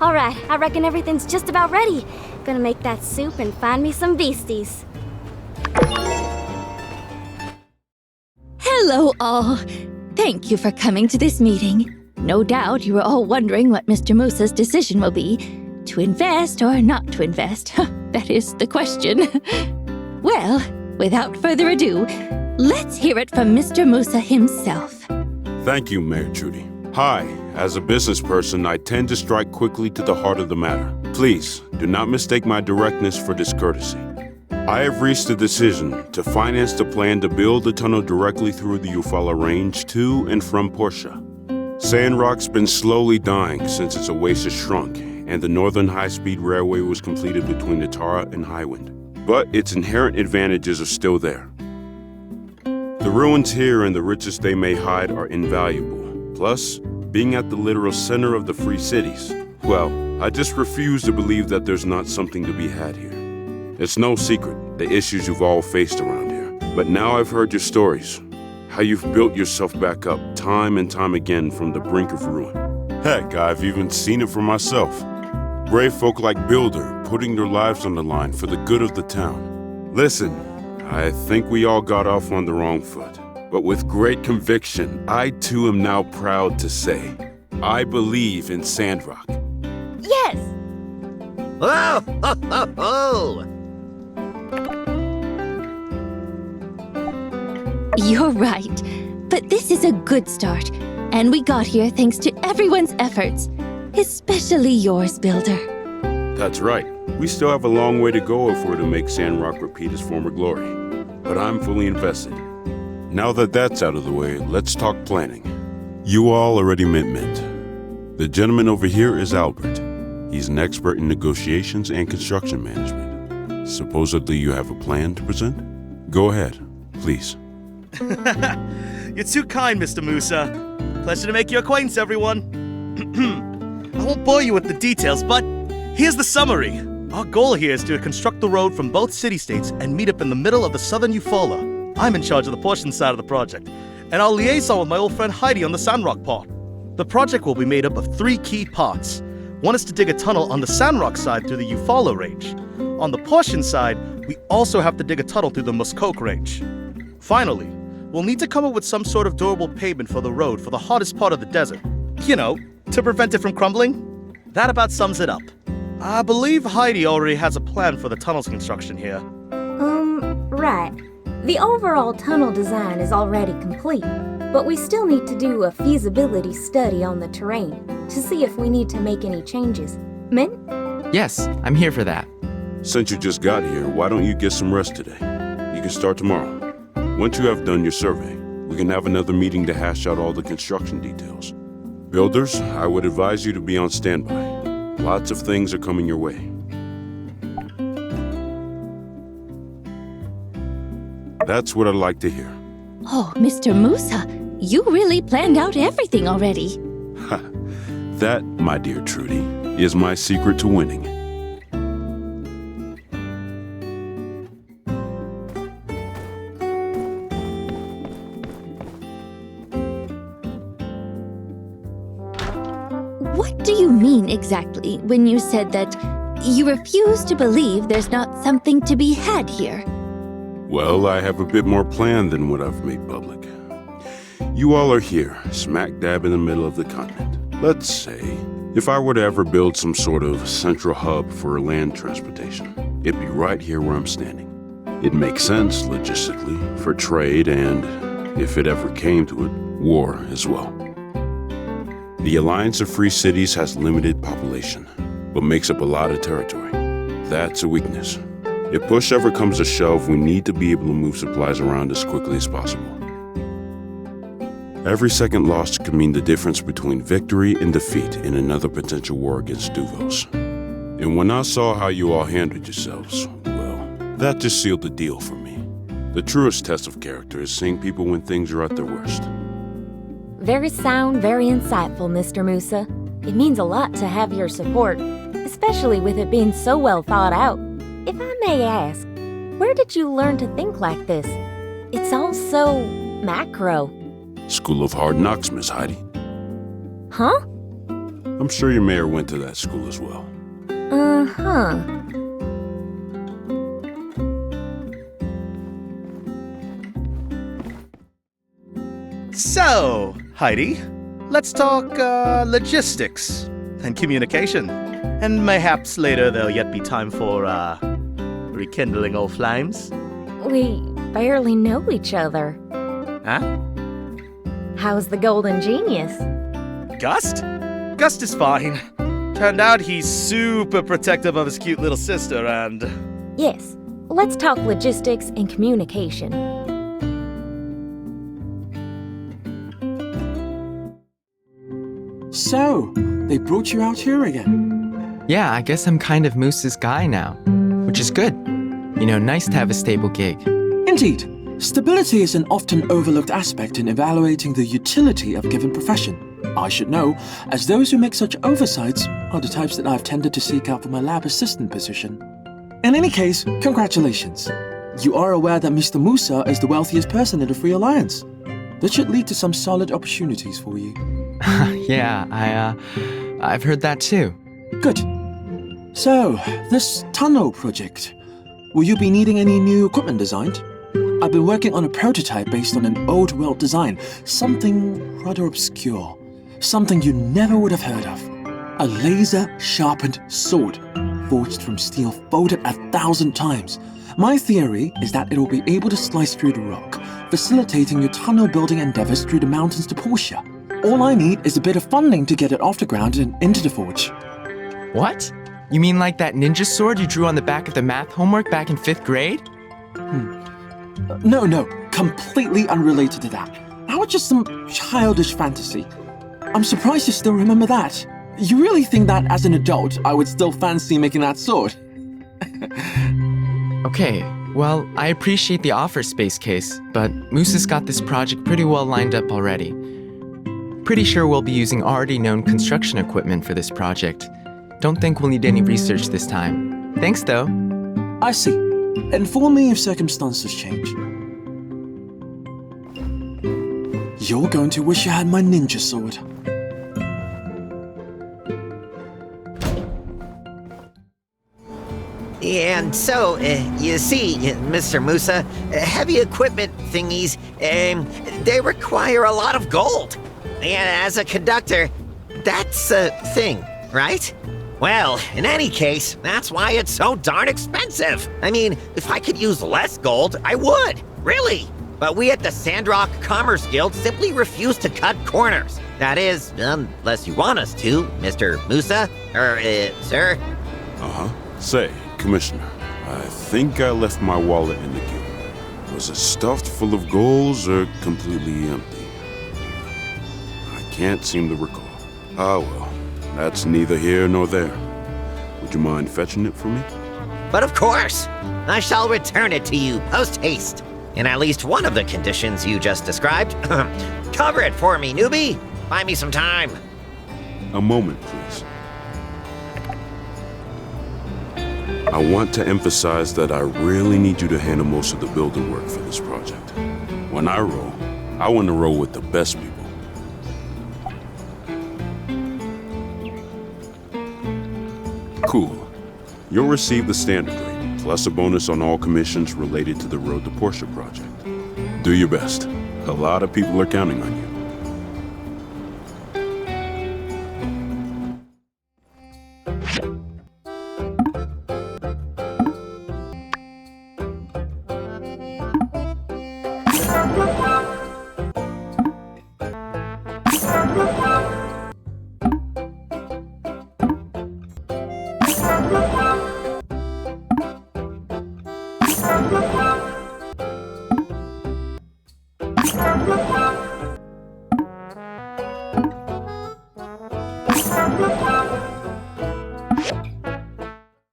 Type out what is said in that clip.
Alright, I reckon everything's just about ready. Gonna make that soup and find me some beasties. Hello, all. Thank you for coming to this meeting. No doubt you are all wondering what Mr. Musa's decision will be, to invest or not to invest. That is the question. Well, without further ado, let's hear it from Mr. Musa himself. Thank you, Mayor Trudy. Hi, as a business person, I tend to strike quickly to the heart of the matter. Please, do not mistake my directness for discourtesy. I have reached a decision to finance the plan to build a tunnel directly through the Eufaula Range to and from Portia. Sandrock's been slowly dying since its oasis shrunk, and the northern high-speed railway was completed between Natara and Highwind. But its inherent advantages are still there. The ruins here and the riches they may hide are invaluable. Plus, being at the literal center of the free cities, well, I just refuse to believe that there's not something to be had here. It's no secret, the issues you've all faced around here. But now I've heard your stories, how you've built yourself back up time and time again from the brink of ruin. Heck, I've even seen it for myself. Brave folk like Builder putting their lives on the line for the good of the town. Listen, I think we all got off on the wrong foot. But with great conviction, I too am now proud to say, I believe in Sandrock. Yes! Oh, ho, ho, ho! You're right, but this is a good start, and we got here thanks to everyone's efforts, especially yours, Builder. That's right. We still have a long way to go if we're to make Sandrock repeat his former glory. But I'm fully invested. Now that that's out of the way, let's talk planning. You all already mint. The gentleman over here is Albert. He's an expert in negotiations and construction management. Supposedly you have a plan to present? Go ahead, please. You're too kind, Mr. Musa. Pleasure to make your acquaintance, everyone. I won't bore you with the details, but here's the summary. Our goal here is to construct the road from both city-states and meet up in the middle of the southern Eufaula. I'm in charge of the portion side of the project, and I'll liaison with my old friend Heidi on the Sandrock part. The project will be made up of 3 key parts. One is to dig a tunnel on the Sandrock side through the Eufaula Range. On the portion side, we also have to dig a tunnel through the Muskoke Range. Finally, we'll need to come up with some sort of durable pavement for the road for the hottest part of the desert. You know, to prevent it from crumbling. That about sums it up. I believe Heidi already has a plan for the tunnel's construction here. Right. The overall tunnel design is already complete, but we still need to do a feasibility study on the terrain to see if we need to make any changes. Mint? Yes, I'm here for that. Since you just got here, why don't you get some rest today? You can start tomorrow. Once you have done your survey, we can have another meeting to hash out all the construction details. Builders, I would advise you to be on standby. Lots of things are coming your way. That's what I'd like to hear. Oh, Mr. Musa, you really planned out everything already. That, my dear Trudy, is my secret to winning. What do you mean exactly when you said that you refuse to believe there's not something to be had here? Well, I have a bit more planned than what I've made public. You all are here, smack dab in the middle of the continent. Let's say, if I were to ever build some sort of central hub for land transportation, it'd be right here where I'm standing. It makes sense logistically, for trade and, if it ever came to it, war as well. The Alliance of Free Cities has limited population, but makes up a lot of territory. That's a weakness. If push ever comes to shove, we need to be able to move supplies around as quickly as possible. Every second lost could mean the difference between victory and defeat in another potential war against Duvos. And when I saw how you all handled yourselves, well, that just sealed the deal for me. The truest test of character is seeing people when things are at their worst. Very sound, very insightful, Mr. Musa. It means a lot to have your support, especially with it being so well thought out. If I may ask, where did you learn to think like this? It's all so macro. School of Hard Knocks, Miss Heidi. Huh? I'm sure your mayor went to that school as well. Uh-huh. So, Heidi, let's talk logistics and communication. And mayhaps later there'll yet be time for rekindling old flames. We barely know each other. Huh? How's the Golden Genius? Gust? Gust is fine. Turned out he's super protective of his cute little sister and... Yes, let's talk logistics and communication. So, they brought you out here again? Yeah, I guess I'm kind of Moose's guy now, which is good. You know, nice to have a stable gig. Indeed. Stability is an often overlooked aspect in evaluating the utility of a given profession. I should know, as those who make such oversights are the types that I've tended to seek out for my lab assistant position. In any case, congratulations. You are aware that Mr. Musa is the wealthiest person in the Free Alliance. That should lead to some solid opportunities for you. Yeah, I've heard that too. Good. So, this tunnel project. Will you be needing any new equipment designed? I've been working on a prototype based on an old world design. Something rather obscure. Something you never would have heard of. A laser-sharpened sword, forged from steel folded 1,000 times. My theory is that it will be able to slice through the rock, facilitating your tunnel building endeavors through the mountains to Portia. All I need is a bit of funding to get it off the ground and into the forge. What? You mean like that ninja sword you drew on the back of the math homework back in 5th grade? No, completely unrelated to that. That was just some childish fantasy. I'm surprised you still remember that. You really think that as an adult, I would still fancy making that sword? Okay, well, I appreciate the offer, Space Case, but Moose has got this project pretty well lined up already. Pretty sure we'll be using already known construction equipment for this project. Don't think we'll need any research this time. Thanks, though. I see. Inform me if circumstances change. You're going to wish you had my ninja sword. And so, you see, Mr. Musa, heavy equipment thingies, they require a lot of gold. And as a conductor, that's a thing, right? Well, in any case, that's why it's so darn expensive. I mean, if I could use less gold, I would, really. But we at the Sandrock Commerce Guild simply refuse to cut corners. That is, unless you want us to, Mr. Musa, or, sir. Say, Commissioner, I think I left my wallet in the guild. Was it stuffed full of golds or completely empty? I can't seem to recall. Ah well, that's neither here nor there. Would you mind fetching it for me? But of course, I shall return it to you post-haste. In at least one of the conditions you just described. Cover it for me, newbie. Buy me some time. A moment, please. I want to emphasize that I really need you to handle most of the building work for this project. When I roll, I want to roll with the best people. Cool. You'll receive the standard rate, plus a bonus on all commissions related to the Road to Portia project. Do your best. A lot of people are counting on you.